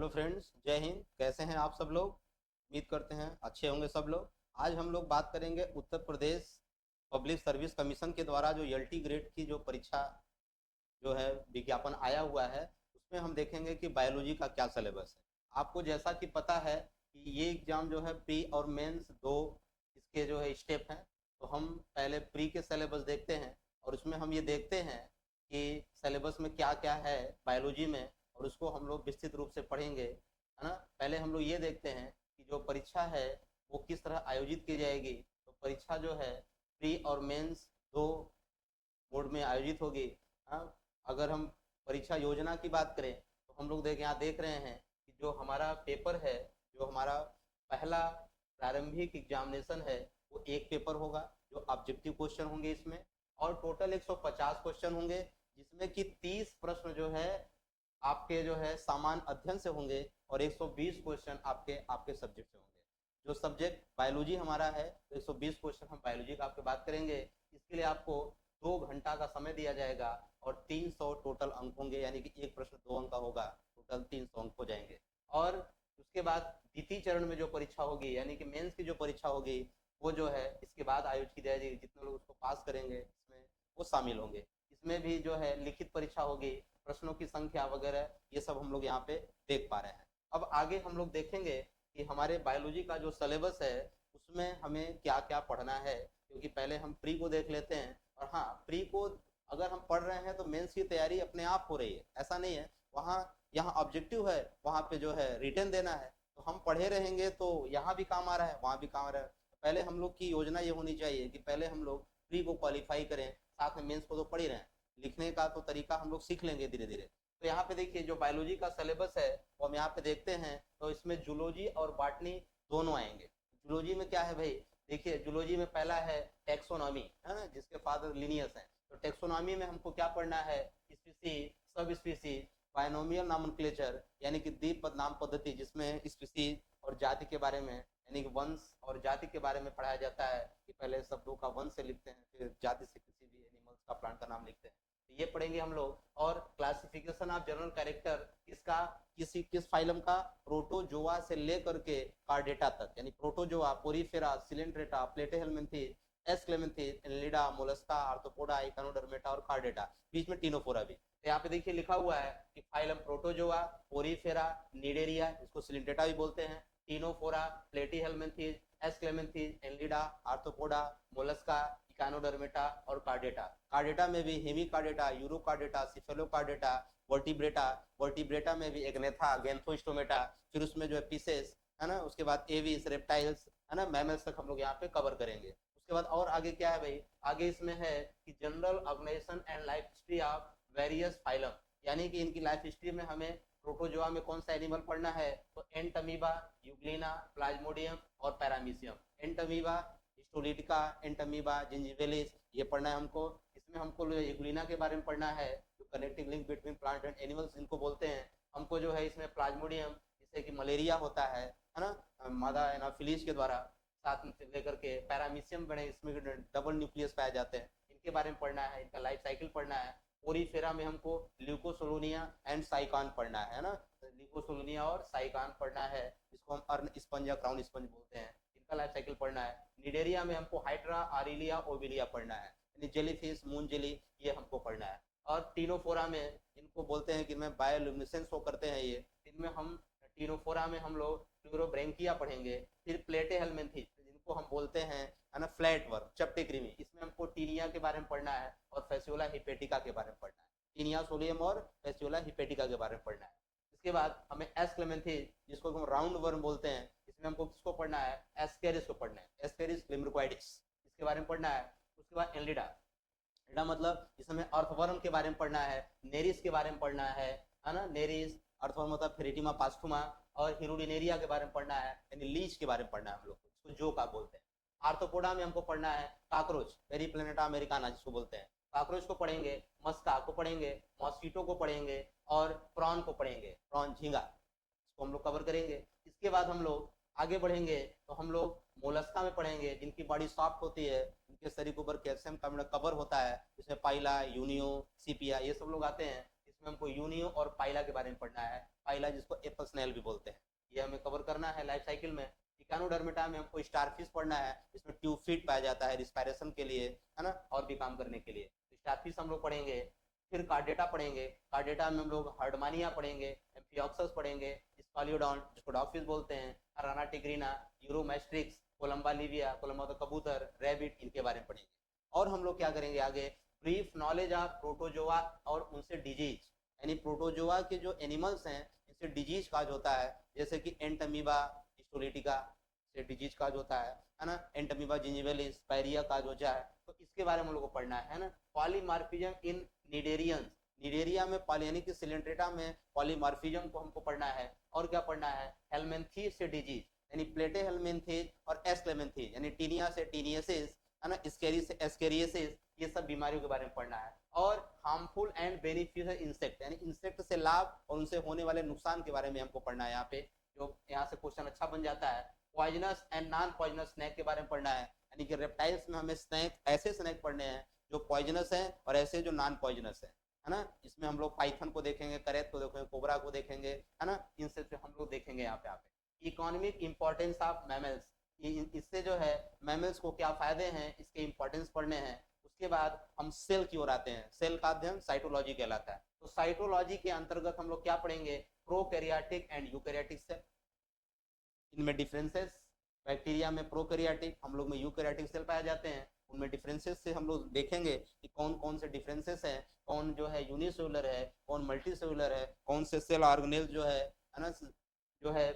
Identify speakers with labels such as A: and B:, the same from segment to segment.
A: Hello friends, जय हिंद। कैसे हैं आप सब लोग? उम्मीद करते हैं अच्छे होंगे सब लोग। आज हम लोग बात करेंगे Uttar Pradesh public service commission के द्वारा जो एलटी ग्रेड की जो परीक्षा जो है विज्ञापन आया हुआ है, उसमें हम देखेंगे कि बायोलॉजी का क्या सिलेबस है। आपको जैसा कि पता है कि ये एग्ज़ाम जो है प्री और मेंस दो इसके जो है स्टेप हैं। तो हम पहले प्री के सिलेबस देखते हैं और उसमें हम ये देखते हैं कि सिलेबस में क्या क्या है बायोलॉजी में, और उसको हम लोग विस्तृत रूप से पढ़ेंगे, है ना। पहले हम लोग ये देखते हैं कि जो परीक्षा है वो किस तरह आयोजित की जाएगी। तो परीक्षा जो है प्री और मेंस दो मोड में आयोजित होगी। हाँ, अगर हम परीक्षा योजना की बात करें तो हम लोग यहाँ देख रहे हैं कि जो हमारा पेपर है, जो हमारा पहला प्रारंभिक एग्जामिनेशन है, वो एक पेपर होगा जो ऑब्जेक्टिव क्वेश्चन होंगे इसमें, और टोटल 150 क्वेश्चन होंगे, जिसमें कि 30 प्रश्न जो है आपके जो है सामान्य अध्ययन से होंगे और 120 क्वेश्चन आपके आपके सब्जेक्ट से होंगे। जो सब्जेक्ट बायोलॉजी हमारा है तो 120 क्वेश्चन हम बायोलॉजी का आपके बात करेंगे। इसके लिए आपको 2 घंटा का समय दिया जाएगा और 300 टोटल अंक होंगे, यानी कि एक प्रश्न 2 अंक का होगा, टोटल 300 अंक हो जाएंगे। और उसके बाद द्वितीय चरण में जो परीक्षा होगी, यानी कि मेंस की जो परीक्षा होगी, वो जो है इसके बाद आयोजित की जाएगी। जितने लोग उसको पास करेंगे इसमें वो शामिल होंगे। इसमें भी जो है लिखित परीक्षा होगी, प्रश्नों की संख्या वगैरह ये सब हम लोग यहाँ पे देख पा रहे हैं। अब आगे हम लोग देखेंगे कि हमारे बायोलॉजी का जो सिलेबस है उसमें हमें क्या क्या पढ़ना है, क्योंकि पहले हम प्री को देख लेते हैं। और हाँ, प्री को अगर हम पढ़ रहे हैं तो मेंस की तैयारी अपने आप हो रही है, ऐसा नहीं है। वहाँ यहाँ ऑब्जेक्टिव है, वहाँ पे जो है रिटर्न देना है, तो हम पढ़े रहेंगे तो यहाँ भी काम आ रहा है, वहाँ भी काम आ रहा है। पहले हम लोग की योजना ये होनी चाहिए कि पहले हम लोग प्री को क्वालिफाई करें, साथ में मेंस को तो पढ़ ही रहे हैं, लिखने का तो तरीका हम लोग सीख लेंगे धीरे धीरे। तो यहाँ पे देखिए जो बायोलॉजी का सिलेबस है वो हम यहाँ पे देखते हैं, तो इसमें जूलॉजी और बॉटनी दोनों आएंगे। जूलॉजी में क्या है भाई, देखिए जूलॉजी में पहला है टैक्सोनॉमी, है ना, जिसके फादर लिनियस हैं। तो टैक्सोनॉमी में हमको क्या पढ़ना है, स्पीसीज, सब स्पीसीज, बायनोमियल नामनक्लेचर यानी कि द्वीप नाम पद्धति, जिसमें स्पीसीज और जाति के बारे में, यानी कि वंश और जाति के बारे में पढ़ाया जाता है कि पहले शब्दों का वंश से लिखते हैं, फिर जाति से किसी भी एनिमल्स का, प्लांट का नाम लिखते हैं। तो ये पढ़ेंगे हम लोग। और क्लासिफिकेशन ऑफ जनरल कैरेक्टर, किसका, किस फाइलम का, प्रोटोजोआ से लेकर के कार्डेटा तक, यानी protozoa, porifera, coelenterata, platyhelminthes, aschelminthes, annelida, mollusca, arthropoda, echinodermata और कार्डेटा, बीच में टीनोफोरा भी। तो यहाँ पे देखिए लिखा हुआ है कि फाइलम प्रोटोजोआ, पोरीफेरा, निडेरिया, इसको सिलेंड्रेटा भी बोलते हैं, ctenophora, platyhelminthes, aschelminthes, annelida, arthropoda, mollusca, echinodermata और कार्डेटा। कार्डेटा में भी hemichordata, urochordata, cephalochordata, vertebrata, vertebrata में भी एग्नेथा, गैंथोस्टोमेटा, फिर उसमें जो है पीसेस, है ना, उसके बाद एविस, रेप्टाइल्स, है ना, मैमल्स तक हम लोग यहाँ पे कवर करेंगे। उसके बाद और आगे क्या है भाई, आगे इसमें है कि general organization and life history of various phylum, यानी कि इनकी लाइफ हिस्ट्री में हमें प्रोटोजोआ में कौन सा एनिमल पढ़ना है, तो एंटमीबा, यूग्लिना, प्लाज्मोडियम और पैरामीशियम। एंटमीबा, हिस्टोलिटिका, एंटमीबा, जिंजिबेलिस, ये पढ़ना है हमको। इसमें हमको यूग्लिना के बारे में पढ़ना है, जो connecting link between plant and animals इनको बोलते हैं। हमको जो है इसमें प्लाज्मोडियम, जिससे कि मलेरिया होता है ना, मादा एनाफिलीज के द्वारा, साथ में लेकर के पैरामीशियम बने, इसमें डबल न्यूक्लियस पाए जाते हैं, इनके बारे में पढ़ना है, इनका लाइफ साइकिल पढ़ना है। पोरीफेरा में हमको ल्यूकोसोलोनिया एंड साइकान पढ़ना है ना, ल्यूकोसोलोनिया और साइकान पढ़ना है, जिसको हम अर्न स्पंज या क्राउन स्पंज बोलते हैं, इनका लाइफ साइकिल पढ़ना है। निडेरिया में हमको हाइड्रा, आरिलिया, ओविलिया पढ़ना है, यानी जेलीफिश, मून जेली, ये हमको पढ़ना है। और टीनोफोरा में इनको बोलते हैं कि मैं बायोल्यूमिनेसेंस शो करते हैं ये, इनमें हम टीनोफोरा में हम लोग प्लूरोब्रेंकिया पढ़ेंगे। फिर प्लेटेहेलमिन्थीज, जिनको हम बोलते हैं, है ना, फ्लैट वर्म, चपटे कृमि, इसमें हमको टीनिया के बारे में पढ़ना है और फेसियोला हिपेटिका के बारे में पढ़ना है। टीनिया सोलियम और फेसियोला हिपेटिका के बारे में पढ़ना है। इसके बाद हमें एस्क्लेमेंथीज, जिसको हम राउंड वर्म बोलते हैं, इसमें हमको किसको पढ़ना है, एस्केरिस को पढ़ना है, एस्केरिस लिम्ब्रिकोइडिस, इसके बारे में पढ़ना है। उसके बाद एनलिडा, एनलिडा मतलब इसमें अर्थवर्म के बारे में पढ़ना है, नेरिस के बारे में पढ़ना है ना, नेरिस, अर्थवर्म मतलब फेरेटिमा पास्टुमा, और हिरुडिनेरिया के बारे में पढ़ना है, यानी लीच के बारे में पढ़ना है हम लोग को, इसको जो का बोलते हैं। आर्थ्रोपोडा में हमको पढ़ना है काकरोच, पेरीप्लेनेटा अमेरिकाना जिसको बोलते हैं, काकरोच को पढ़ेंगे, मस्का को पढ़ेंगे, मॉस्किटो को पढ़ेंगे और प्रॉन को पढ़ेंगे, प्रॉन झींगा, इसको हम लोग कवर करेंगे। इसके बाद हम लोग आगे बढ़ेंगे तो हम लोग मोलस्का में पढ़ेंगे, जिनकी बॉडी सॉफ्ट होती है, उनके शरीर के ऊपर कैल्शियम का कवर होता है, इसमें पाइला, यूनियो, सीपिया, ये सब लोग आते हैं। इसमें हमको यूनियो और पाइला के बारे में पढ़ना है। पाइला जिसको एपल स्नेल भी बोलते हैं, ये हमें कवर करना है लाइफ साइकिल में। इकानोडर्मेटा में हमको स्टारफिश पढ़ना है, इसमें ट्यूब फीट पाया जाता है रिस्पायरेशन के लिए, है ना, और भी काम करने के लिए। स्टारफिश हम लोग पढ़ेंगे। फिर कार्डेटा पढ़ेंगे, कार्डेटा में हम लोग हर्डमानिया पढ़ेंगे, एम्फिऑक्सस पढ़ेंगे, स्पालियोडॉन जिसको डॉगफिश बोलते हैं, Arana tigrina, यूरोमैस्ट्रिक्स, Columba Livia, Columba तो कबूतर, रैबिट, इनके बारे में पढ़ेंगे। और हम लोग क्या करेंगे आगे, ब्रीफ नॉलेज ऑफ प्रोटोजोआ और उनसे डिजीज, यानी प्रोटोजोआ के जो एनिमल्स हैं इनसे डिजीज काज होता है, जैसे कि एंटमीबा हिस्टोलिटिका से डिजीज काज होता है ना, एंटमीबा जिंजिविलिस, पायरिया काज होता है, तो इसके बारे में हम लोग को पढ़ना है ना। पॉलीमार्फिज्म इन निडेरियंस, निडेरिया में यानी कि सिलेंट्रेटा में पॉलीमार्फिज्म को हमको पढ़ना है। और क्या पढ़ना है, हेलमेंथीज से डिजीज, यानी प्लेटे हेलमेंथीज और एस्क्लेमेंथीज, यानी टीनिया से टीनियसिस, है ना, स्केरी से एस्केरियसिस, ये सब बीमारियों के बारे में पढ़ना है। और हार्मफुल एंड बेनिफिशियल इंसेक्ट, यानी इंसेक्ट से लाभ और उनसे होने वाले नुकसान के बारे में हमको पढ़ना है यहाँ पे, जो यहाँ से क्वेश्चन अच्छा बन जाता है। Poisonous and non poisonous snake के बारे में पढ़ना है, यानी कि रेप्टाइल्स में हमें स्नैक, ऐसे स्नैक पढ़ने हैं जो पॉइजनस है और ऐसे जो नॉन पॉइजनस है ना। इसमें हम लोग पाइथन को देखेंगे, करेत को देखेंगे, कोबरा को देखेंगे, है ना, इनसे हम लोग देखेंगे यहाँ पे। इकोनॉमिक इंपॉर्टेंस ऑफ मैमल्स, इससे जो है मैमल्स को क्या फायदे हैं, इसके इंपॉर्टेंस पढ़ने हैं। उसके बाद हम सेल की ओर आते हैं, सेल का अध्ययन साइटोलॉजी कहलाता है। तो साइटोलॉजी के अंतर्गत हम लोग क्या पढ़ेंगे, प्रोकैरियोटिक एंड यूकैरियोटिक सेल, इनमें डिफरेंसेस, बैक्टीरिया में प्रोकैरियोटिक, हम लोग में यूकैरियोटिक सेल पाए जाते हैं, उनमें डिफरेंसेस से हम लोग देखेंगे कि कौन कौन से डिफरेंसेस हैं, कौन जो है यूनिसेलुलर है, कौन मल्टीसेलुलर है, कौन से सेल ऑर्गेनेल जो है ना, जो है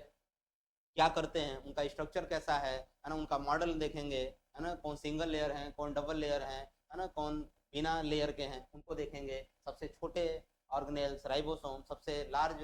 A: क्या करते हैं, उनका स्ट्रक्चर कैसा है ना, उनका मॉडल देखेंगे, है ना, कौन सिंगल लेयर है, कौन डबल लेयर है ना, कौन बिना लेयर के हैं, उनको देखेंगे। सबसे छोटे ऑर्गेनेल्स राइबोसोम, सबसे लार्ज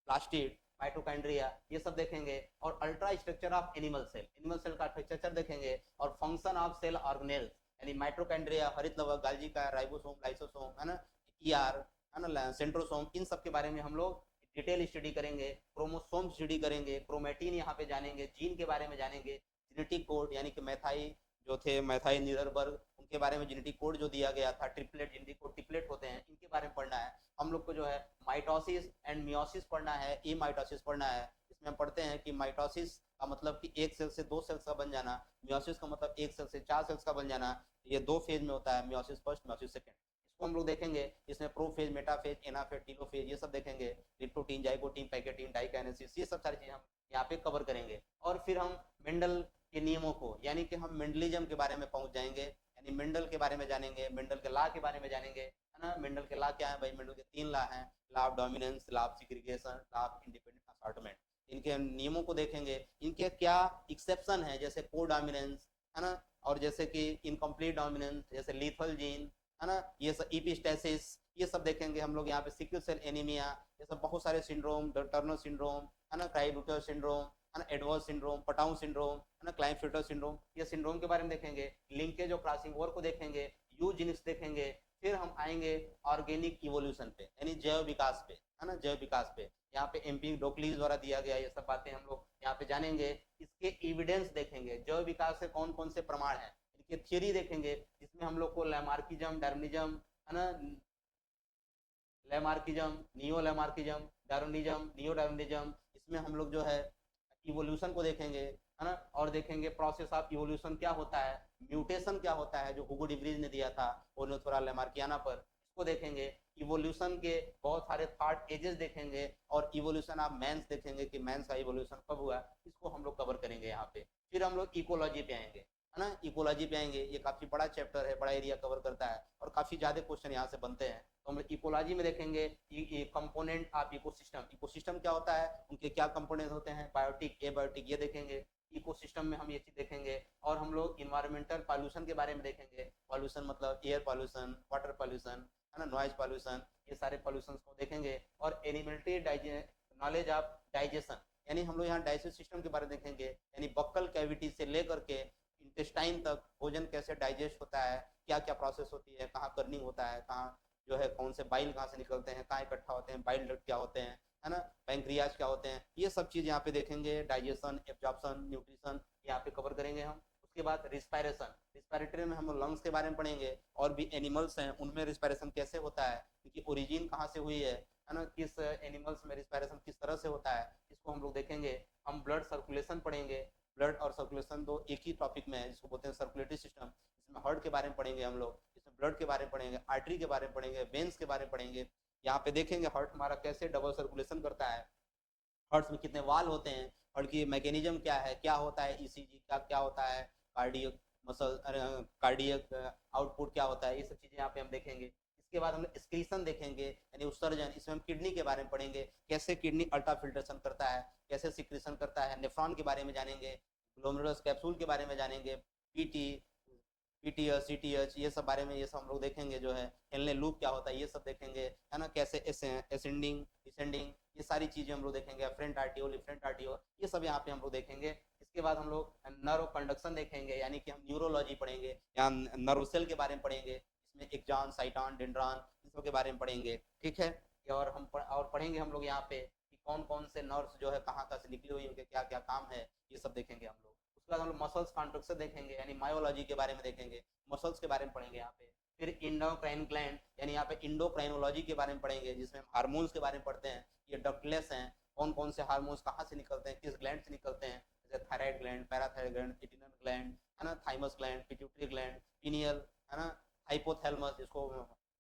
A: प्लास्टिड, माइटोकॉन्ड्रिया, ये सब देखेंगे। और ultra structure of animal cell, animal cell का स्ट्रक्चर देखेंगे। और फंक्शन ऑफ सेल ऑर्गेनेल्स, यानी माइटोकॉन्ड्रिया, हरित लवक, गाल्जी का, राइबोसोम, लाइसोसोम, है ना, ईआर, है ना, सेंट्रोसोम, इन सब के बारे में हम लोग डिटेल स्टडी करेंगे। क्रोमोसोम स्टडी करेंगे, क्रोमेटिन यहाँ पे जानेंगे, जीन के बारे में जानेंगे, जेनेटिक कोड, यानी कि मैथाई जो थे, मैथाई नीररबर्ग, उनके बारे में जेनेटिक कोड जो दिया गया था, ट्रिपलेट जेनेटिक कोड, ट्रिपलेट होते हैं, इनके बारे में पढ़ना है। हम लोग को जो है माइटोसिस एंड मियोसिस पढ़ना है, ई माइटोसिस पढ़ना है। इसमें हम पढ़ते हैं कि माइटोसिस का मतलब कि एक सेल से दो सेल्स का बन जाना, मियोसिस का मतलब एक सेल से चार सेल्स का बन जाना। ये दो फेज में होता है, मियोसिस फर्स्ट, मियोसिस सेकंड, इसको हम लोग देखेंगे। इसमें प्रोफेज, मेटाफेज, एनाफेज, टीलोफेज, ये सब देखेंगे। लिप्टोटीन, जाइगोटीन, पैकेटीन, डाइकाइनेसिस, ये सब सारी चीजें हम यहाँ पे कवर करेंगे। और फिर हम मेंडल के नियमों को, यानी कि हम मेंडलिज्म के बारे में पहुंच जाएंगे, यानी मेंडल के बारे में जानेंगे, मेंडल के लॉ के बारे में जानेंगे, है ना। मेंडल के लॉ क्या है भाई, मेंडल के 3 लॉ हैं, law of dominance, law of segregation, law of independent assortment. इनके नियमों को देखेंगे, इनके क्या एक्सेप्शन है, जैसे कोडोमिनेंस, है ना, और जैसे कि इनकम्प्लीट डोमिनेंस, जैसे लीथल जीन, है ना, ये सब इपिस्टेसिस, ये सब देखेंगे हम लोग यहाँ पे। सिकल सेल एनीमिया, ये सब बहुत सारे सिंड्रोम, टर्नर सिंड्रोम, है ना, क्राइब्यूटर सिंड्रोम, है ना, एडवर्स सिंड्रोम, पटाउन सिंड्रोम, है ना, क्लाइनफिल्टर सिंड्रोम, ये सिंड्रोम के बारे में देखेंगे। लिंकेज और क्रॉसिंग ओवर को देखेंगे, यूजेनिक्स देखेंगे। फिर हम आएंगे ऑर्गेनिक इवोल्यूशन पे, यानी जैव विकास पे, है ना, जैव विकास पे। यहाँ पे एमपी डोकलीज द्वारा दिया गया ये सब बातें हम लोग यहाँ पे जानेंगे। इसके एविडेंस देखेंगे, जैव विकास से कौन कौन से प्रमाण है, इनकी थ्योरी देखेंगे, जिसमें हम लोग को लैमार्किज्म, डार्विनिज्म, है ना, Lamarckism, neo Lamarckism, Darwinism, neo Darwinism, इसमें हम लोग जो है इवोल्यूशन को देखेंगे, है ना। और देखेंगे प्रोसेस ऑफ इवोल्यूशन क्या होता है, म्यूटेशन क्या होता है, जो हुगो डिवरीज ने दिया था ओर्निथोरा लैमार्कियाना पर, इसको देखेंगे। इवोल्यूशन के बहुत सारे थर्ड एजेस देखेंगे। और इवोल्यूशन ऑफ मैंस देखेंगे कि मैंस का इवोल्यूशन कब हुआ, इसको हम लोग कवर करेंगे यहाँ पे। फिर हम लोग इकोलॉजी पे आएंगे, है ना, इकोलॉजी पे आएंगे। ये काफी बड़ा चैप्टर है, बड़ा एरिया कवर करता है और काफी ज्यादा क्वेश्चन यहाँ से बनते हैं। तो हम इकोलॉजी में देखेंगे कंपोनेंट ऑफ इकोसिस्टम, इकोसिस्टम क्या होता है, उनके क्या कंपोनेंट होते हैं, बायोटिक, एबायोटिक, ये देखेंगे। इकोसिस्टम में हम ये चीज देखेंगे। और हम लोग इन्वायरमेंटल पॉल्यूशन के बारे में देखेंगे। पॉल्यूशन मतलब एयर पॉल्यूशन, वाटर पॉल्यूशन, है ना, नॉइज पॉल्यूशन, ये सारे पॉल्यूशन को देखेंगे। और एनिमल्टी नॉलेज ऑफ डाइजेशन, यानी हम लोग यहाँ डाइजेस्टिव सिस्टम के बारे में देखेंगे, यानी बक्कल कैविटी से लेकर के इंटेस्टाइन तक भोजन कैसे डाइजेस्ट होता है, क्या क्या प्रोसेस होती है, कहाँ कर्निंग होता है, कहाँ जो है कौन से बाइल कहाँ से निकलते हैं, कहाँ इकट्ठा होते हैं, बाइल डक्ट क्या होते हैं, है ना, पैंक्रियाज क्या होते हैं, ये सब चीज़ यहाँ पे देखेंगे। डाइजेशन, एब्जॉर्प्शन, न्यूट्रिशन यहाँ पे कवर करेंगे हम। उसके बाद रिस्पायरेशन, रिस्पायरेटरी में हम लोग लंग्स के बारे में पढ़ेंगे, और भी एनिमल्स हैं उनमें रिस्पायरेशन कैसे होता है, क्योंकि ओरिजिन कहाँ से हुई है ना, किस एनिमल्स में रिस्पायरेशन किस तरह से होता है, इसको हम लोग देखेंगे। हम ब्लड सर्कुलेशन पढ़ेंगे, ब्लड और सर्कुलेशन दो एक ही टॉपिक में है, जिसको बोलते हैं सर्कुलेटरी सिस्टम। इसमें हार्ट के बारे में पढ़ेंगे हम लोग, इसमें ब्लड के बारे में पढ़ेंगे, आर्टरी के बारे में पढ़ेंगे, वेन्स के बारे में पढ़ेंगे। यहाँ पे देखेंगे हार्ट हमारा कैसे डबल सर्कुलेशन करता है, हार्ट में कितने वाल होते हैं, हार्ट की मैकेनिज्म क्या है, क्या होता है ईसीजी का, क्या होता है कार्डियक मसल, कार्डियक आउटपुट क्या होता है, ये सब चीज़ें यहाँ पे हम देखेंगे। इसके बाद हम एक्सक्रीशन देखेंगे, यानी उत्सर्जन। इसमें हम किडनी के बारे में पढ़ेंगे, कैसे किडनी अल्ट्रा फिल्ट्रेशन करता है, कैसे सिक्रीशन करता है, नेफ्रॉन के बारे में जानेंगे, ग्लोमेरुलस कैप्सूल के बारे में जानेंगे, पीटी पीटीएच सीटीएच ये सब बारे में, ये सब हम लोग देखेंगे। जो है हेलने लूप क्या होता है ये सब देखेंगे, है ना, कैसे असेंडिंग डिसेंडिंग ये सारी चीज़ें हम लोग देखेंगे, फ्रंट आर्टियोल फ्रंट आर्टियोल ये सब यहाँ पे हम लोग देखेंगे। इसके बाद हम लोग नर्व कंडक्शन देखेंगे, यानी कि हम न्यूरोलॉजी पढ़ेंगे, यहाँ नर्व सेल के बारे में पढ़ेंगे, इसमें एक्जान साइटॉन डेंड्रॉन इन सब के बारे में पढ़ेंगे, ठीक है। और हम और पढ़ेंगे हम लोग यहाँ पे कि कौन कौन से नर्व्स जो है कहाँ कहाँ से निकली हुई, उनके क्या क्या काम है, ये सब देखेंगे हम लोग। उसके बाद हम लोग मसल्स कॉन्ट्रैक्शन देखेंगे, यानी मायोलॉजी के बारे में देखेंगे, मसल्स के बारे में पढ़ेंगे यहाँ पे। फिर इंडोक्राइन ग्लैंड, यानी यहाँ पे इंडोक्राइनोलॉजी के बारे में पढ़ेंगे, जिसमें हम हार्मोन्स के बारे में पढ़ते हैं। ये डक्टलेस हैं, कौन कौन से हार्मोन्स कहाँ से निकलते हैं, किस ग्लैंड से निकलते हैं, जैसे thyroid gland, parathyroid gland, adrenal gland, है ना, thymus gland, pituitary gland, pineal, है ना, हाइपोथैलेमस जिसको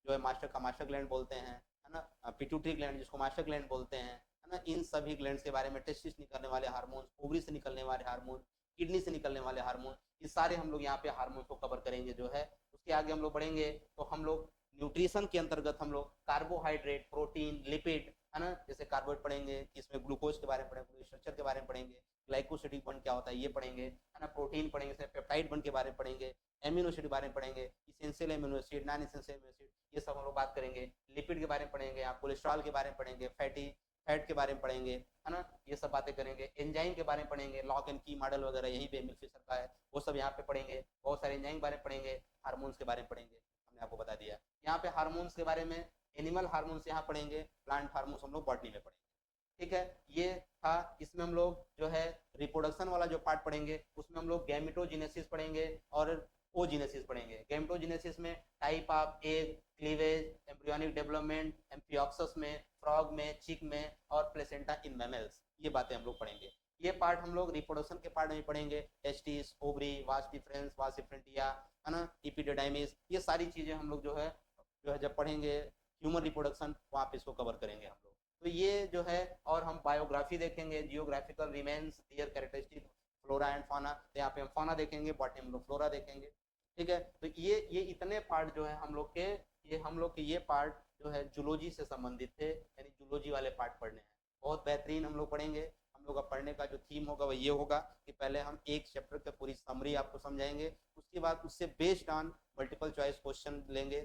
A: जो है मास्टर का मास्टर ग्लैंड बोलते हैं, है ना, पिट्यूटरी ग्लैंड जिसको मास्टर ग्लैंड बोलते हैं, है ना। इन सभी ग्लैंड्स के बारे में, टेस्टिस निकलने वाले हार्मोन, ओवरी से निकलने वाले हार्मोन, किडनी से निकलने वाले हार्मोन, ये सारे हम लोग यहाँ पे हार्मोन को कवर करेंगे जो है। उसके आगे हम लोग बढ़ेंगे तो हम लोग न्यूट्रिशन के अंतर्गत हम लोग कार्बोहाइड्रेट, प्रोटीन, लिपिड, है ना, जैसे कार्बोहाइड्रेट पढ़ेंगे, इसमें ग्लूकोज के बारे में पढ़ेंगे, स्ट्रक्चर के बारे में पढ़ेंगे, ग्लाइकोसिडिक बॉन्ड क्या होता है ये पढ़ेंगे, है ना, प्रोटीन पढ़ेंगे, इसमें पेप्टाइड बॉन्ड के बारे में पढ़ेंगे, एमिनो एसिड के बारे में पढ़ेंगे, essential amino acid, non essential amino acid, ये सब हम लोग बात करेंगे। लिपिड के बारे में पढ़ेंगे, आप कोलेस्ट्रॉल के बारे में पढ़ेंगे, फैट के बारे में पढ़ेंगे, है ना, ये सब बातें करेंगे। एंजाइम के बारे में पढ़ेंगे, लॉक एंड की मॉडल वगैरह यहीं पे एमिल फिशर का है, वो सब यहाँ पे पढ़ेंगे। बहुत सारे एंजाइम के बारे में पढ़ेंगे, हार्मोन्स के बारे में पढ़ेंगे, हमने आपको बता दिया। यहाँ पे हार्मोन्स के बारे में एनिमल हार्मोन्स यहाँ पढ़ेंगे, प्लांट हार्मोन्स हम लोग बॉटनी में पढ़ेंगे, ठीक है। ये था, इसमें हम लोग जो है रिप्रोडक्शन वाला जो पार्ट पढ़ेंगे, उसमें हम लोग गैमेटोजेनेसिस पढ़ेंगे और ओजेनेसिस पढ़ेंगे। गैमेटोजेनेसिस में type of egg, cleavage, embryonic development, amphioxus में, फ्रॉग में, चिक में, और प्लेसेंटा इन मैमल्स, ये बातें हम लोग पढ़ेंगे। ये पार्ट हम लोग रिप्रोडक्शन के पार्ट में पढ़ेंगे, टेस्टिस, ओवरी, वास डिफरेंस, वास डिफरेंटिया, है ना, इपिडिडाइमिस, ये सारी चीज़ें हम लोग जो है जब पढ़ेंगे ह्यूमन रिप्रोडक्शन, वहाँ पे इसको कवर करेंगे हम लोग। तो ये जो है, और हम बायोग्राफी देखेंगे, geographical realms, their characteristic, flora and fauna, तो यहाँ पे हम फाना देखेंगे, बॉटनी में हम लोग फ्लोरा देखेंगे, ठीक है। तो ये इतने पार्ट जो है हम लोग के, ये पार्ट जो है जूलॉजी से संबंधित थे, यानी जूलॉजी वाले पार्ट पढ़ने हैं। बहुत बेहतरीन हम लोग पढ़ेंगे। हम लोग का पढ़ने का जो थीम होगा वो ये होगा कि पहले हम एक चैप्टर की पूरी समरी आपको समझाएंगे, उसके बाद उससे based on multiple choice question लेंगे।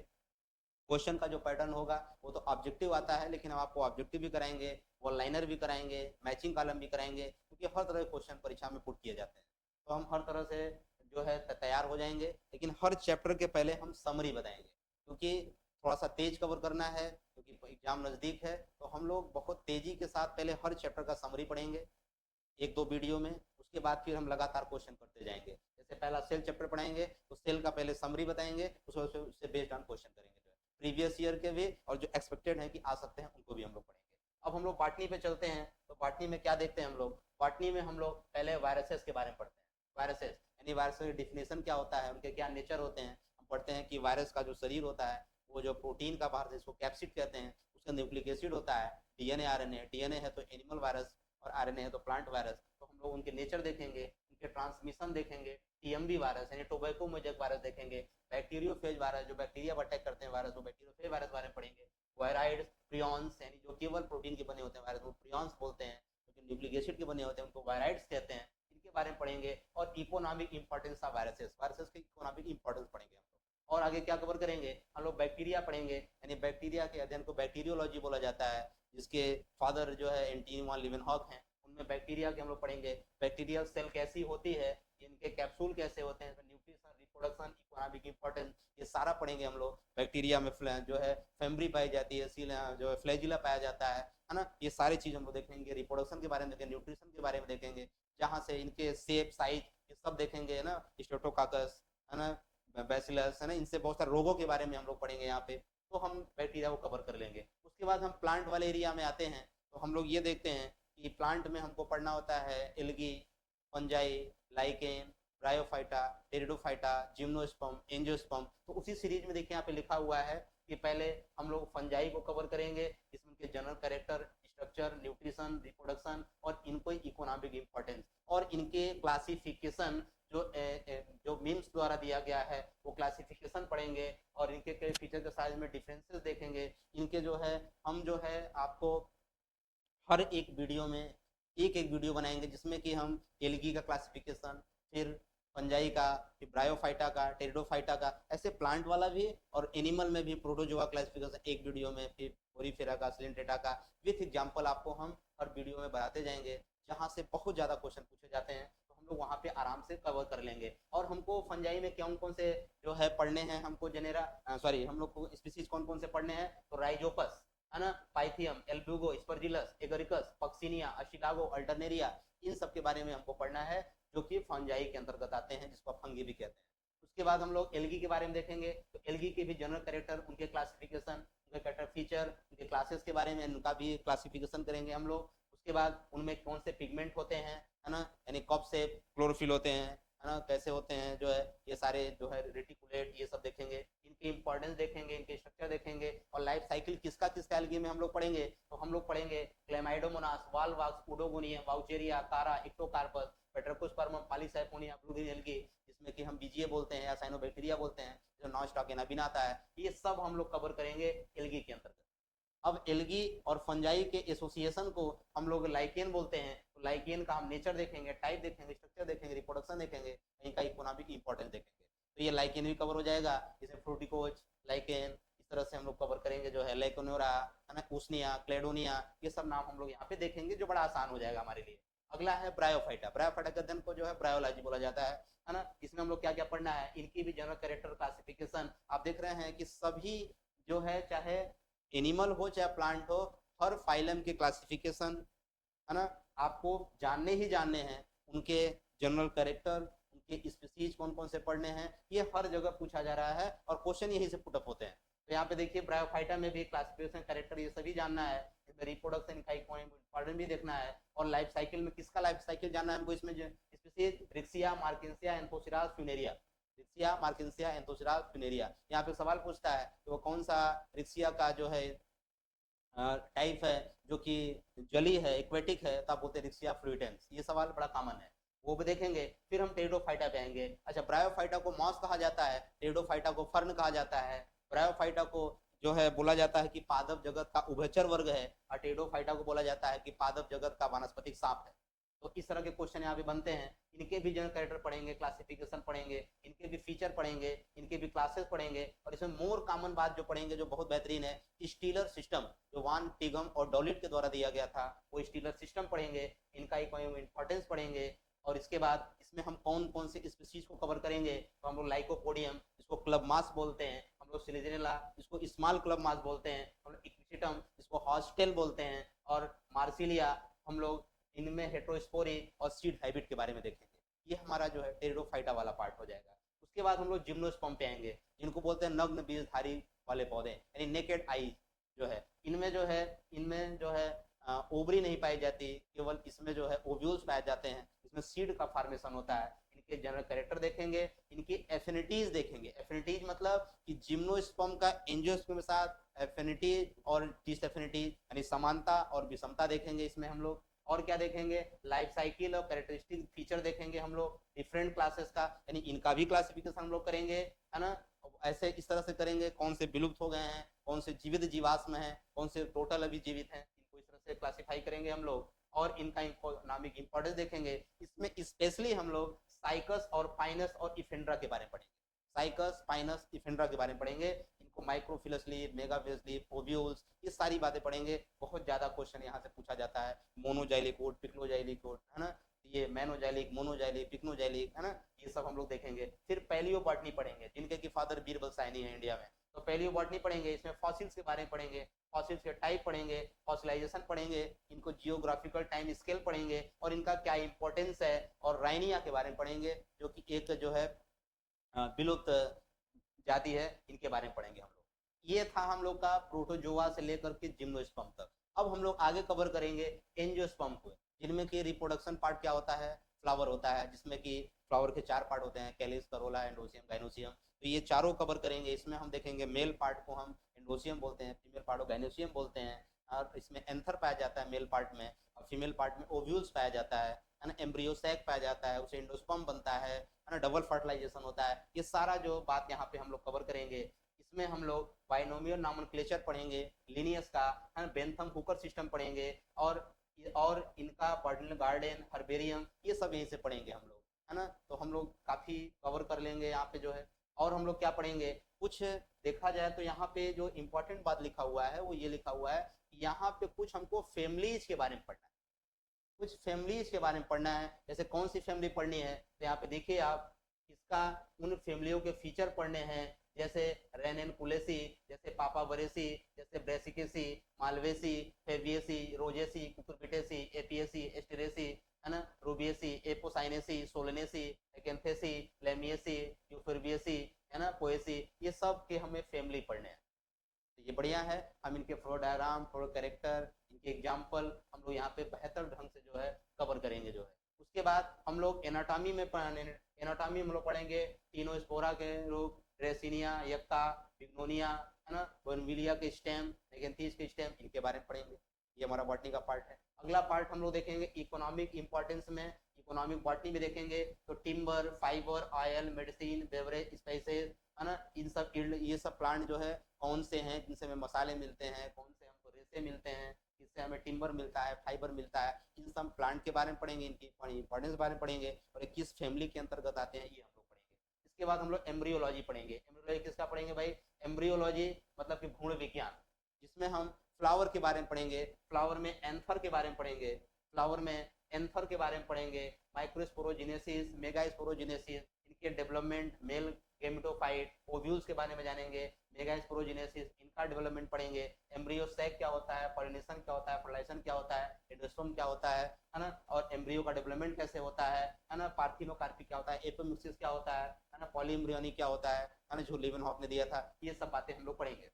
A: क्वेश्चन का जो पैटर्न होगा वो तो ऑब्जेक्टिव आता है, लेकिन हम आपको ऑब्जेक्टिव भी कराएंगे, वन लाइनर भी कराएंगे, मैचिंग कॉलम भी कराएंगे, क्योंकि हर तरह के क्वेश्चन परीक्षा में पुट किए जाते हैं। तो हम हर तरह से जो है तैयार हो जाएंगे, लेकिन हर चैप्टर के पहले हम समरी बताएंगे, क्योंकि थोड़ा सा तेज कवर करना है, क्योंकि एग्जाम नज़दीक है। तो हम लोग बहुत तेजी के साथ पहले हर चैप्टर का समरी पढ़ेंगे एक दो वीडियो में, उसके बाद फिर हम लगातार क्वेश्चन करते जाएंगे। जैसे पहला सेल चैप्टर पढ़ाएंगे तो सेल का पहले समरी बताएंगे, उससे बेस्ड ऑन क्वेश्चन करेंगे, जो है प्रीवियस ईयर के भी और जो एक्सपेक्टेड है कि आ सकते हैं उनको भी हम लोग पढ़ेंगे। अब हम लोग बॉटनी पे चलते हैं, तो बॉटनी में क्या देखते हैं हम लोग? बॉटनी में हम लोग पहले वायरसेस के बारे में पढ़ते हैं। वायरसेस यानी वायरस की डिफिनेशन क्या होता है, उनके क्या नेचर होते हैं। हम पढ़ते हैं कि वायरस का जो शरीर होता है वो जो प्रोटीन का बाहर जिसको कैप्सिड कहते हैं, उसका न्यूक्लिक एसिड होता है, डीएनए आरएनए, डीएनए है तो एनिमल वायरस और आरएनए है तो प्लांट वायरस। तो हम लोग उनके नेचर देखेंगे, उनके ट्रांसमिशन देखेंगे, टीएमबी वायरस यानी टोबैको मोजेक वायरस देखेंगे, बैक्टीरियोफेज वायरस जो बैक्टीरिया पर अटैक करते हैं वायरस, वो बैक्टीरियोफेज वायरस बारे में पढ़ेंगे। वायराइड्स, प्रियॉन्स यानी जो केवल प्रोटीन के बने होते हैं वायरस, वो प्रियॉन्स बोलते हैं, जो न्यूक्लिक एसिड के बने होते हैं उनको वायराइड्स कहते हैं, इनके बारे में पढ़ेंगे। और economic importance of viruses, viruses के इकोनॉमिक इंपॉर्टेंस पढ़ेंगे हम लोग। और आगे क्या कवर करेंगे हम लोग? बैक्टीरिया पढ़ेंगे, यानी बैक्टीरिया के अध्ययन को बैक्टीरियोलॉजी बोला जाता है, जिसके फादर जो है एंटनी वॉन लीवेनहॉक हैं। उनमें बैक्टीरिया के हम लोग पढ़ेंगे, बैक्टीरियल सेल कैसी होती है, इनके कैप्सूल कैसे होते हैं, न्यूट्रिशन, रिप्रोडक्शन, इकोनॉमिक इंपॉर्टेंस, ये सारा पढ़ेंगे हम लोग। बैक्टीरिया में जो है फेमरी पाई जाती है, जो है फ्लैजिला पाया जाता है ना, ये सारी चीज़ हम लोग देखेंगे। रिप्रोडक्शन के बारे में देखेंगे, न्यूट्रिशन के बारे में देखेंगे, जहाँ से इनके शेप, साइज, ये सब देखेंगे, है ना, स्ट्रेप्टोकाकस, है ना, बैसिलस, है ना, इनसे बहुत सारे रोगों के बारे में हम लोग पढ़ेंगे यहाँ पे। तो हम बैक्टीरिया को कवर कर लेंगे। उसके बाद हम प्लांट वाले एरिया में आते हैं, तो हम लोग ये देखते हैं कि प्लांट में हमको पढ़ना होता है algae, fungi, lichen, bryophyta, pteridophyta, gymnosperm, angiosperm. तो उसी सीरीज में देखिए यहाँ पे लिखा हुआ है कि पहले हम लोग फंजाई को कवर करेंगे, इसमें के general character, structure, nutrition, reproduction और इनको इकोनॉमिक इंपॉर्टेंस और इनके क्लासिफिकेशन जो मीम्स द्वारा दिया गया है वो क्लासिफिकेशन पढ़ेंगे और इनके कई फीचर के साइज में डिफरेंसेस देखेंगे। इनके जो है हम जो है आपको हर एक वीडियो में एक एक वीडियो बनाएंगे जिसमें कि हम एल्गी का क्लासिफिकेशन, फिर फंजाई का, फिर ब्रायोफाइटा का, टेरिडोफाइटा का, ऐसे प्लांट वाला भी और एनिमल में भी प्रोटोजोआ क्लासिफिकेशन एक वीडियो में, फिर ओरिफेरा का, सिलेंट्रेटा का विथ एग्जांपल आपको हम हर वीडियो में बताते जाएंगे। जहाँ से बहुत ज़्यादा क्वेश्चन पूछे जाते हैं तो हम लोग वहाँ पे आराम से कवर कर लेंगे। और हमको फंजाई में कौन कौन से जो है पढ़ने हैं, हमको जेनेरा सॉरी हम लोग को स्पीसीज कौन कौन से पढ़ने हैं, तो राइजोपस, है ना, pythium, albugo, aspergillus, agaricus, puccinia, ustilago, alternaria, इन सब के बारे में हमको पढ़ना है जो कि फंजाई के अंतर्गत आते हैं, जिसको फंगी भी कहते हैं। उसके बाद हम लोग एल्गी के बारे में देखेंगे, तो एल्गी के भी जनरल कैरेक्टर, उनके क्लासिफिकेशन, उनके कैरेक्टर फीचर, उनके क्लासेस के बारे में उनका भी क्लासिफिकेशन करेंगे हम लोग। उसके बाद उनमें कौन से पिगमेंट होते हैं, है ना, यानी कब से क्लोरोफिल होते हैं, है ना, कैसे होते हैं, जो है ये सारे जो है रेटिकुलेट, ये सब देखेंगे, इनकी इंपॉर्टेंस देखेंगे, इनके स्ट्रक्चर देखेंगे और लाइफ साइकिल किसका किसका एल्गी में हम लोग पढ़ेंगे। तो हम लोग पढ़ेंगे क्लेमाइडोमोनास, वाल्वाक्स, उडोगोनियम, वाउचेरिया, कारा, इक्टोकार्पस, पेट्रोकोस्पर्मम, पॉलीसाइफोनिया, ब्लू ग्रीन एल्गी, जिसमें कि हम बीजीए बोलते हैं या साइनोबैक्टीरिया बोलते हैं, जो नॉन स्टॉक एनाबिन आता है, ये सब हम लोग कवर करेंगे एल्गी के अंतर्गत। अब एल्गी और फंजाई के एसोसिएशन को हम लोग लाइकेन बोलते हैं, तो लाइकेन का हम नेचर देखेंगे, टाइप देखेंगे, स्ट्रक्चर देखेंगे, रिप्रोडक्शन देखेंगे, इनका इकोनॉमिक इंपॉर्टेंस देखेंगे। तो ये लाइकेन भी कवर हो जाएगा, जैसे फ्रूटिकोज, लाइकेन, इस तरह से हम लोग कवर करेंगे जो है लाइकोनोरा, है ना, उसनिया, क्लेडोनिया, ये सब नाम हम लोग यहाँ पे देखेंगे जो बड़ा आसान हो जाएगा हमारे लिए। अगला है ब्रायोफाइटा। ब्रायोफाइटा के अध्ययन को जो है ब्रायोलॉजी बोला जाता है ना। इसमें हम लोग क्या क्या पढ़ना है, इनकी भी जनरल कैरेक्टर, क्लासिफिकेशन। आप देख रहे हैं कि सभी जो है चाहे एनिमल हो चाहे प्लांट हो, हर फाइलम के क्लासिफिकेशन, है ना, आपको जानने ही जानने हैं। उनके जनरल कैरेक्टर, उनके स्पीसीज कौन कौन से पढ़ने हैं, ये हर जगह पूछा जा रहा है और क्वेश्चन यही से पुटअप होते हैं। तो यहाँ पे देखिए ब्रायोफाइटा में भी क्लासिफिकेशन, कैरेक्टर, ये सभी जानना है। इसमें रिप्रोडक्शन का इंपॉर्टेंट भी देखना है और लाइफ साइकिल में किसका लाइफ साइकिल जानना है हमको। इसमें species riccia, marchantia, anthoceros, funaria, riccia, marchantia, anthoceros, funaria. यहाँ पे सवाल पूछता है कि वो कौन सा रिक्सिया का जो है टाइप है जो कि जली है, एक्वेटिक है, तो आप बोलते हैं रिक्सिया फ्लूइडेंस। ये सवाल बड़ा कॉमन है, वो भी देखेंगे। फिर हम टेरिडोफाइटा पे आएंगे। अच्छा, ब्रायोफाइटा को मॉस कहा जाता है, टेरिडोफाइटा को फर्न कहा जाता है। ब्रायोफाइटा को जो है बोला जाता है कि पादप जगत का उभयचर वर्ग है और टेरिडोफाइटा को बोला जाता है कि पादप जगत का वानस्पतिक सांप है। तो इस तरह के क्वेश्चन यहाँ पे बनते हैं। इनके भी जनरल कैरेक्टर पढ़ेंगे, क्लासिफिकेशन पढ़ेंगे, इनके भी फीचर पढ़ेंगे, इनके भी क्लासेस पढ़ेंगे और इसमें मोर कॉमन बात जो पढ़ेंगे जो बहुत बेहतरीन है, स्टीलर सिस्टम, जो वान टिगम और डॉलिट के द्वारा दिया गया था, वो स्टीलर सिस्टम पढ़ेंगे, इनका इंपॉर्टेंस पढ़ेंगे। और इसके बाद इसमें हम कौन कौन से स्पीसीज को कवर करेंगे, तो हम लोग लाइकोपोडियम, इसको क्लब मास बोलते हैं, हम लोग सिलिजेनेला, इसको स्मॉल क्लब मास बोलते हैं, हम लोग इक्विसिटम, इसको हॉस्टेल बोलते हैं, और मार्सिलिया, हम लोग इनमें हेट्रोस्पोरी और सीड हाइब्रिड के बारे में देखेंगे। ये हमारा जो है टेरिडोफाइटा वाला पार्ट हो जाएगा। उसके बाद हम लोग जिम्नोस्पर्म पे आएंगे, जिनको बोलते हैं नग्न बीजधारी वाले पौधे, यानी नेकेड आई जो है। इनमें जो है ओवरी नहीं पाई जाती, केवल इसमें जो है ओव्यूल्स पाए जाते हैं, इसमें सीड का फॉर्मेशन होता है। इनके जनरल कैरेक्टर देखेंगे, इनकी एफिनिटीज देखेंगे। एफिनिटीज मतलब कि जिम्नोस्पर्म का एंजियोस्पर्म के साथ एफिनिटी और डिसएफिनिटी, यानी समानता और विषमता देखेंगे इसमें हम लोग। और क्या देखेंगे, लाइफ साइकिल और कैरेक्टरिस्टिक फीचर देखेंगे हम लोग डिफरेंट क्लासेस का, यानी इनका भी क्लासिफिकेशन हम लोग करेंगे, है ना। ऐसे इस तरह से करेंगे, कौन से विलुप्त हो गए हैं, कौन से जीवित जीवाश्म हैं, कौन से टोटल अभी जीवित हैं, इनको इस तरह से क्लासिफाई करेंगे हम लोग। और इनका इकोनॉमिक इंपॉर्टेंस देखेंगे। इसमें स्पेशली हम लोग साइकस और पाइनस और इफेंड्रा के बारे में पढ़ेंगे। साइकस, पाइनस, इफेंड्रा के बारे में पढ़ेंगे। इनको microphyllous leaf, megaphyllous leaf, ovules, ये सारी बातें पढ़ेंगे। बहुत ज्यादा क्वेश्चन यहाँ से पूछा जाता है। मोनोजाइलिक कोड, पिक्नोजाइलिक कोड, है ना, ये मैनोजाइलिक, मोनोजाइलिक, पिक्नोजाइलिक, है ना, ये सब हम लोग देखेंगे। फिर पैलियोबॉटनी पढ़ेंगे, जिनके की फादर बीरबल साइनी है इंडिया में, तो पहली बॉटनी पढ़ेंगे, इसमें फॉसिल्स के बारे में पढ़ेंगे, फॉसिल्स के टाइप पढ़ेंगे, फॉसिलाइजेशन पढ़ेंगे, इनको जियोग्राफिकल टाइम स्केल पढ़ेंगे और इनका क्या इंपॉर्टेंस है, और राइनिया के बारे में पढ़ेंगे जो कि एक जो है विलुप्त जाति है, इनके बारे में पढ़ेंगे हम लोग। ये था हम लोग का प्रोटोजोआ से लेकर के जिम्नोस्पर्म तक। अब हम लोग आगे कवर करेंगे एंजियोस्पर्म को, जिनमें कि रिप्रोडक्शन पार्ट क्या होता है, फ्लावर होता है, जिसमें कि फ्लावर के 4 पार्ट होते हैं, कैलिस, करोला, एंडोसियम, गाइनोसियम। तो ये चारों कवर करेंगे। इसमें हम देखेंगे मेल पार्ट को हम एंडोसियम बोलते हैं, फीमेल पार्ट को गाइनोसियम बोलते हैं, और इसमें एंथर पाया जाता है मेल पार्ट में, और फीमेल पार्ट में ओव्यूल्स पाया जाता है ना, एम्ब्रियो सैक पाया जाता है, उसे एंडोस्पर्म बनता है ना, डबल फर्टिलाइजेशन होता है। ये सारा जो बात यहाँ पे हम लोग कवर करेंगे। इसमें हम लोग बाइनोमियल नॉमेनक्लेचर पढ़ेंगे, लिनियस का है ना, बेंथम कुकर सिस्टम पढ़ेंगे, और इनका बर्डन गार्डन, हर्बेरियम, ये सब यहीं से पढ़ेंगे हम लोग, है ना। तो हम लोग काफ़ी कवर कर लेंगे यहाँ पे जो है। और हम लोग क्या पढ़ेंगे, कुछ देखा जाए तो यहाँ पे जो इम्पोर्टेंट बात लिखा हुआ है वो ये लिखा हुआ है, यहाँ पे कुछ हमको फैमिलीज के बारे में पढ़ना है, कुछ फैमिलीज के बारे में पढ़ना है। जैसे कौन सी फैमिली पढ़नी है, तो यहाँ पे देखिए आप, इसका उन फैमिलियों के फीचर पढ़ने हैं, जैसे रेनेनकुलेसी, जैसे पापावरेसी, जैसे brassicaceae, malvaceae, fabaceae, rosaceae, cucurbitaceae, apiaceae, asteraceae, है ना, rubiaceae, apocynaceae, solanaceae, acanthaceae, lamiaceae, euphorbiaceae, है ना, पोएसी, ये सब के हमें फैमिली पढ़ने हैं। तो ये बढ़िया है। हम इनके फ्लो डायग्राम, फ्लो कैरेक्टर, इनके एग्जाम्पल हम लोग यहाँ पे बेहतर ढंग से जो है कवर करेंगे जो है। उसके बाद हम लोग एनाटॉमी में एनाटॉमी हम लोग पढ़ेंगे, टीनोस्पोरा के रोग, ड्रेसिनिया, यक्का, बिग्नोनिया, है ना, बोनविलिया के स्टेम, एगेंथीस के स्टेम, इनके बारे में पढ़ेंगे। ये हमारा बॉटनी का पार्ट है। अगला पार्ट हम लोग देखेंगे इकोनॉमिक इंपॉर्टेंस में, इकोनॉमिक बॉटनी में देखेंगे तो timber, fibre, oil, medicine, beverage, spices, है ना, इन सब ये सब प्लांट जो है कौन से हैं जिनसे हमें मसाले मिलते हैं, कौन से हमको रेसे मिलते हैं, इससे हमें टिम्बर मिलता है, फाइबर मिलता है, इन सब प्लांट के बारे में पढ़ेंगे, इनकी इंपॉर्टेंस के बारे में पढ़ेंगे, और किस फैमिली के अंतर्गत आते हैं ये हम लोग पढ़ेंगे। इसके बाद हम लोग एम्ब्रियोलॉजी पढ़ेंगे। एम्ब्रियोलॉजी किसका पढ़ेंगे भाई, एम्ब्रियोलॉजी मतलब कि भ्रूण विज्ञान, जिसमें हम फ्लावर के बारे में पढ़ेंगे, फ्लावर में एंथर के बारे में पढ़ेंगे, फ्लावर में एंथर के बारे में पढ़ेंगे, माइक्रोस्पोरोजेनेसिस, मेगास्पोरोजेनेसिस, इनके डेवलपमेंट, मेल गेमेटोफाइट, ओव्यूल्स के बारे में जानेंगे, मेगास्पोरोजेनेसिस, इनका डेवलपमेंट पढ़ेंगे, एम्ब्रियो सैक क्या होता है, पॉलिनेशन क्या होता है, फर्टिलाइजेशन क्या होता है, एंडोस्पर्म क्या होता है ना, और एम्ब्रियो का डेवलपमेंट कैसे होता है ना, पार्थिनोकार्पी क्या होता है, एपोमिक्सिस क्या होता है ना, पॉलीएम्ब्रियोनिक क्या होता है ना, जो लीवेनहॉफ ने दिया था, ये सब बातें हम लोग पढ़ेंगे।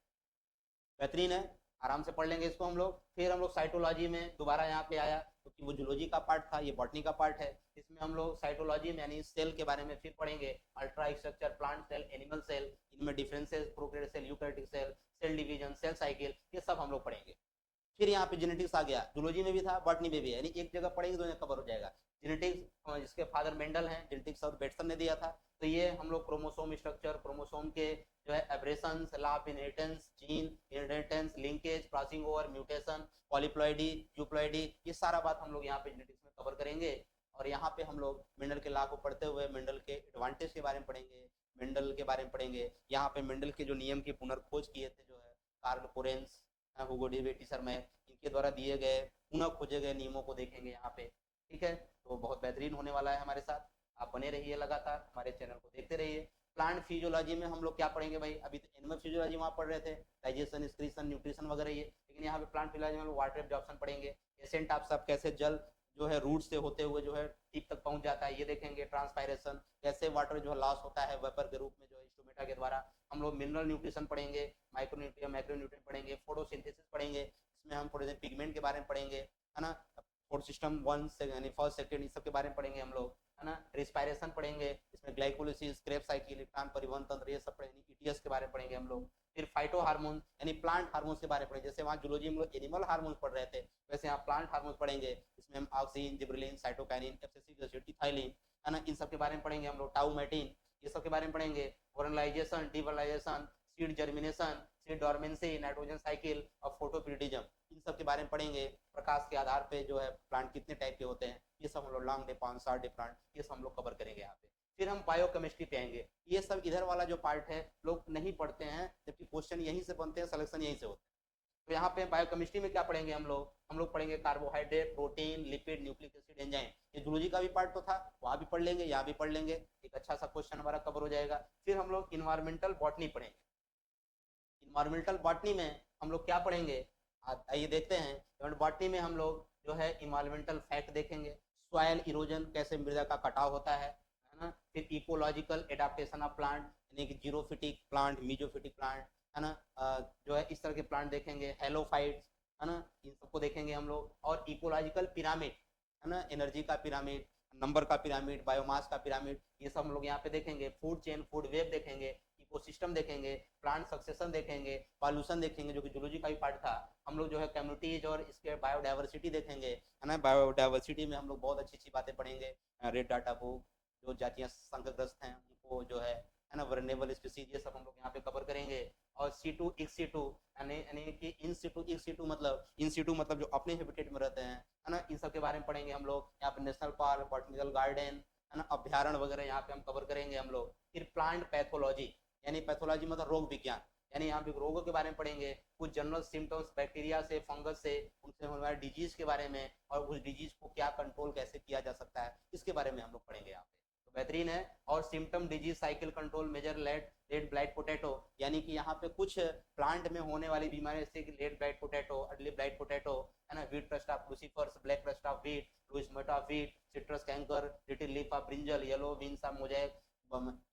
A: बेहतरीन है, आराम से पढ़ लेंगे इसको हम लोग। फिर हम लोग साइटोलॉजी में दोबारा यहाँ पे आया, क्योंकि वो जूलॉजी का पार्ट था, ये बॉटनी का पार्ट है। इसमें हम लोग साइटोलॉजी में यानी सेल के बारे में फिर पढ़ेंगे, ultra structure, plant cell, animal cell, इनमें differences, prokaryotic cell, eukaryotic cell, cell division, cell cycle, ये सब हम लोग पढ़ेंगे। फिर यहाँ पे जेनेटिक्स आ गया, जूलॉजी में भी था, बॉटनी में भी है, यानी एक जगह पढ़ेंगे तो कवर हो जाएगा। जेनेटिक्स जिसके फादर मेंडल हैं, जेनेटिक्स और बेटसन ने दिया था। तो ये हम लोग क्रोमोसोम स्ट्रक्चर, क्रोमोसोम के जो है aberrations, law of inheritance, gene inheritance, linkage, crossing over, mutation, polyploidy, euploidy, ये सारा बात हम लोग यहाँ पे जेनेटिक्स में कवर करेंगे। और यहाँ पे हम लोग मेंडल के लॉ को पढ़ते हुए मेंडल के एडवांटेज के बारे में पढ़ेंगे, मेंडल के बारे में पढ़ेंगे। यहाँ पे मेंडल के जो नियम की पुनर्खोज किए थे जो है कार्ल कोरेंस, हुगो डी वेटिसर में, इनके द्वारा दिए गए पुनः खोजे गए नियमों को देखेंगे यहाँ पे। ठीक है, तो बहुत बेहतरीन होने वाला है हमारे साथ। आप बने रहिए, लगातार हमारे चैनल को देखते रहिए। प्लांट फिजियोलॉजी में हम लोग क्या पढ़ेंगे भाई, अभी तो एनिमल फिजियोलॉजी वहाँ पढ़ रहे थे, डाइजेशन, एक्सक्रीशन, न्यूट्रिशन वगैरह ये, लेकिन यहाँ पे प्लांट फिजियोलॉजी में वाटर एब्जॉर्प्शन पढ़ेंगे, एसेंट ऑफ सब, कैसे जल जो है रूट से होते हुए जो है टीप तक पहुंच जाता है, ये देखेंगे। ट्रांसपायरेशन, कैसे वाटर जो है लॉस होता है वेपर के रूप में जो है स्टोमेटा के द्वारा। हम लोग मिनरल न्यूट्रिशन पढ़ेंगे, माइक्रोन्यूट्रिएंट, मैक्रोन्यूट्रिएंट पढ़ेंगे, फोटोसिंथेसिस पढ़ेंगे, इसमें हम थोड़े से पिगमेंट के बारे में पढ़ेंगे, है ना, फोर्थ सिस्टम वन से यानी फर्स्ट सेकंड, इस सब के बारे में पढ़ेंगे हम लोग, है ना। रिस्पायरेशन पढ़ेंगे, इसमें ग्लाइकोलिसिस, क्रेब साइकिल, इलेक्ट्रॉन परिवहन तंत्र, ये सब पढ़ेंगे। ईटीएस के बारे में पढ़ेंगे हम लोग। फिर फाइटो हार्मोन यानी प्लांट हार्मोन्स के बारे में पढ़ेंगे, जैसे वहाँ जूलॉजी में लोग एनिमल हार्मोन्स पढ़ रहे थे, वैसे यहाँ प्लांट हार्मोन्स पढ़ेंगे। इसमें हम oxygen, gibberellin, cytokinin, abscisic acid, ethylene, है ना, इन सब के बारे में पढ़ेंगे हम लोग। टाउमेटिन, ये सब के बारे में पढ़ेंगे। Vernalization, devernalization, seed germination, seed dormancy, nitrogen cycle और फोटोपीरियडिज्म, इन सब के बारे में पढ़ेंगे। प्रकाश के आधार पे जो है प्लांट कितने टाइप के होते हैं, ये सब हम लोग लॉन्ग डे, 5-7 प्लांट, ये सब हम लोग कवर करेंगे यहाँ पे। फिर हम बायोकेमिस्ट्री पे आएंगे। ये सब इधर वाला जो पार्ट है लोग नहीं पढ़ते हैं, जबकि क्वेश्चन यहीं से बनते हैं, सिलेक्शन यहीं से होता है। तो यहाँ पे बायोकेमिस्ट्री में क्या पढ़ेंगे हम लोग पढ़ेंगे carbohydrate, protein, lipid, nucleic acid, enzyme. ये जूलॉजी का भी पार्ट तो था, वहाँ भी पढ़ लेंगे, यहाँ भी पढ़ लेंगे, एक अच्छा सा क्वेश्चन हमारा कवर हो जाएगा। फिर हम लोग इन्वायरमेंटल बॉटनी पढ़ेंगे। इन्वायरमेंटल बॉटनी में हम लोग क्या पढ़ेंगे, आइए देखते हैं। बॉटनी में हम लोग जो है इन्वायरमेंटल फैक्ट देखेंगे, सॉयल इरोजन कैसे मृदा का कटाव होता है ना। फिर इकोलॉजिकल एडाप्टेशन ऑफ प्लांट, यानी कि जीरोफिटिक प्लांट, मीजोफिटिक प्लांट, है ना, जो है इस तरह के प्लांट देखेंगे, हेलोफाइट्स, है ना, इन सबको देखेंगे हम लोग। और इकोलॉजिकल पिरामिड, है ना, एनर्जी का पिरामिड, नंबर का पिरामिड, बायोमास का पिरामिड, ये सब हम लोग यहाँ पे देखेंगे। फूड चेन, फूड वेब देखेंगे, इकोसिस्टम देखेंगे, प्लांट सक्सेशन देखेंगे, पॉल्यूशन देखेंगे जो कि जूलॉजी का भी पार्ट था। हम लोग जो है कम्युनिटीज और इसके बायोडाइवर्सिटी देखेंगे, है ना। बायोडाइवर्सिटी में हम लोग बहुत अच्छी अच्छी बातें पढ़ेंगे। रेड डाटा बुक, जो जातियाँ संकटग्रस्त हैं उनको जो है ना, वल्नरेबल स्पीसीज, ये सब हम लोग यहाँ पे कवर करेंगे। और C2 इक्स C2 यानी कि इन सीटू इक्स सीटू मतलब इन सीटू मतलब जो अपने हैबिटेट में रहते हैं, है ना, इन सब के बारे में पढ़ेंगे हम लोग। यहाँ पे नेशनल पार्क, बॉटनिकल गार्डन, है ना, अभ्यारण्य वगैरह यहाँ पे हम कवर करेंगे हम लोग। फिर प्लांट पैथोलॉजी, यानी पैथोलॉजी मतलब रोग विज्ञान, यानी यहाँ पे रोगों के बारे में पढ़ेंगे। कुछ जनरल सिम्टम्स, बैक्टीरिया से, फंगस से, उनसे होने वाले डिजीज के बारे में, और उस डिजीज को क्या कंट्रोल कैसे किया जा सकता है, इसके बारे में हम लोग पढ़ेंगे यहाँ पे। तो बेहतरीन है। और symptom, disease cycle control, major red blight potato, यानी कि यहाँ पे कुछ प्लांट में होने वाली बीमारी जैसे कि red blight potato, early blight potato, है ना, wheat rust of crucifers, black rust of wheat, loose smut of wheat, citrus canker, little leaf of brinjal, yellow beans of mosaic,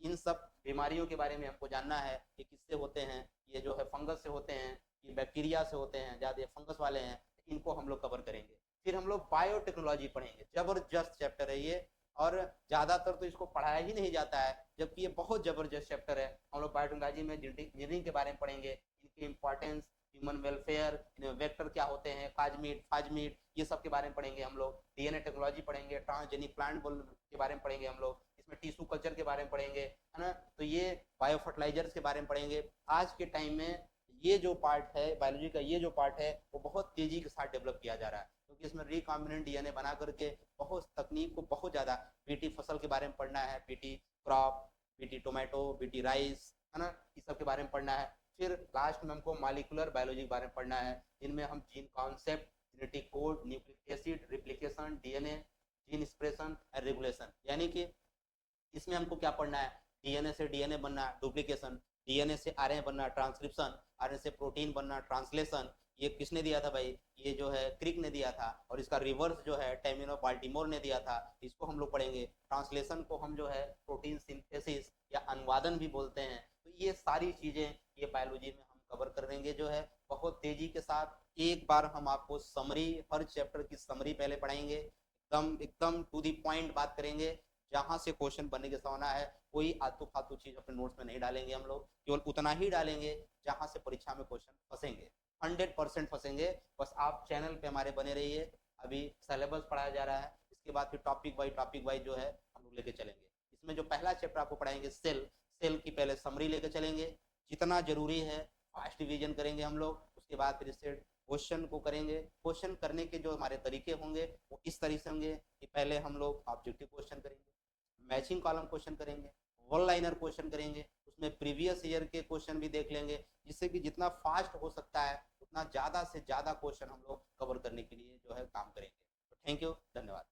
A: इन सब बीमारियों के बारे में हमको जानना है कि किससे होते हैं। ये जो है फंगस से होते हैं, ये बैक्टीरिया से होते हैं, ज़्यादा फंगस वाले हैं, इनको हम लोग कवर करेंगे। फिर हम लोग बायोटेक्नोलॉजी पढ़ेंगे, जबरदस्त चैप्टर है ये, और ज़्यादातर तो इसको पढ़ाया ही नहीं जाता है, जबकि ये बहुत ज़बरदस्त चैप्टर है। हम लोग बायोटेक्नोलॉजी में इंजीनियरिंग के बारे में पढ़ेंगे, इनकी इंपॉर्टेंस, ह्यूमन वेलफेयर, वेक्टर क्या होते हैं, काजमीट, फाजमीट, ये सब के बारे में पढ़ेंगे हम लोग। डीएनए टेक्नोलॉजी पढ़ेंगे, ट्रांसजेनिक प्लांट के बारे में पढ़ेंगे हम लोग, इसमें टिश्यू कल्चर के बारे में पढ़ेंगे, है ना। तो ये बायो फर्टिलाइजर्स के बारे में पढ़ेंगे। आज के टाइम में ये जो पार्ट है बायोलॉजी का, ये जो पार्ट है वो बहुत तेजी के साथ डेवलप किया जा रहा है, क्योंकि इसमें रिकॉम्बिनेंट डीएनए बना करके बहुत तकनीक को बहुत ज़्यादा, बीटी फसल के बारे में पढ़ना है, BT crop, BT tomato, BT rice, है ना, इस सब के बारे में पढ़ना है। फिर लास्ट में हमको मॉलिक्यूलर बायोलॉजी के बारे में पढ़ना है, जिनमें हम gene concept, genetic code, nucleic acid, replication, DNA, gene expression और रेगुलेशन, यानी कि इसमें हमको क्या पढ़ना है, डीएनए से डीएनए बनना, डुप्लीकेशन, डीएनए से आरएनए बनना, ट्रांसक्रिप्शन, आरएनए से प्रोटीन बनना, ट्रांसलेशन। ये किसने दिया था भाई, ये जो है क्रिक ने दिया था, और इसका रिवर्स जो है टैमिनो बाल्टीमोर ने दिया था, इसको हम लोग पढ़ेंगे। ट्रांसलेशन को हम जो है प्रोटीन सिंथेसिस या अनुवादन भी बोलते हैं। तो ये सारी चीज़ें ये बायोलॉजी में हम कवर कर देंगे जो है बहुत तेजी के साथ। एक बार हम आपको समरी, हर चैप्टर की समरी पहले पढ़ाएंगे, एकदम एकदम टू दी पॉइंट बात करेंगे, जहाँ से क्वेश्चन बनने की संभावना है। कोई आतू फातू चीज अपने नोट्स में नहीं डालेंगे हम लोग, केवल उतना ही डालेंगे जहाँ से परीक्षा में क्वेश्चन फंसेंगे, 100% फंसेंगे। बस आप चैनल पे हमारे बने रहिए। अभी सिलेबस पढ़ाया जा रहा है, इसके बाद फिर टॉपिक वाइज जो है हम लोग लेके चलेंगे। इसमें जो पहला चैप्टर आपको पढ़ाएंगे सेल की पहले समरी लेके चलेंगे, जितना जरूरी है फास्ट रिवीजन करेंगे हम लोग। उसके बाद फिर इससे क्वेश्चन को करेंगे। क्वेश्चन करने के जो हमारे तरीके होंगे वो इस तरीके से होंगे कि पहले हम लोग ऑब्जेक्टिव क्वेश्चन करेंगे, मैचिंग कॉलम क्वेश्चन करेंगे, वन लाइनर क्वेश्चन करेंगे, उसमें प्रीवियस ईयर के क्वेश्चन भी देख लेंगे, जिससे कि जितना फास्ट हो सकता है उतना ज़्यादा से ज़्यादा क्वेश्चन हम लोग कवर करने के लिए जो है काम करेंगे। तो थैंक यू, धन्यवाद।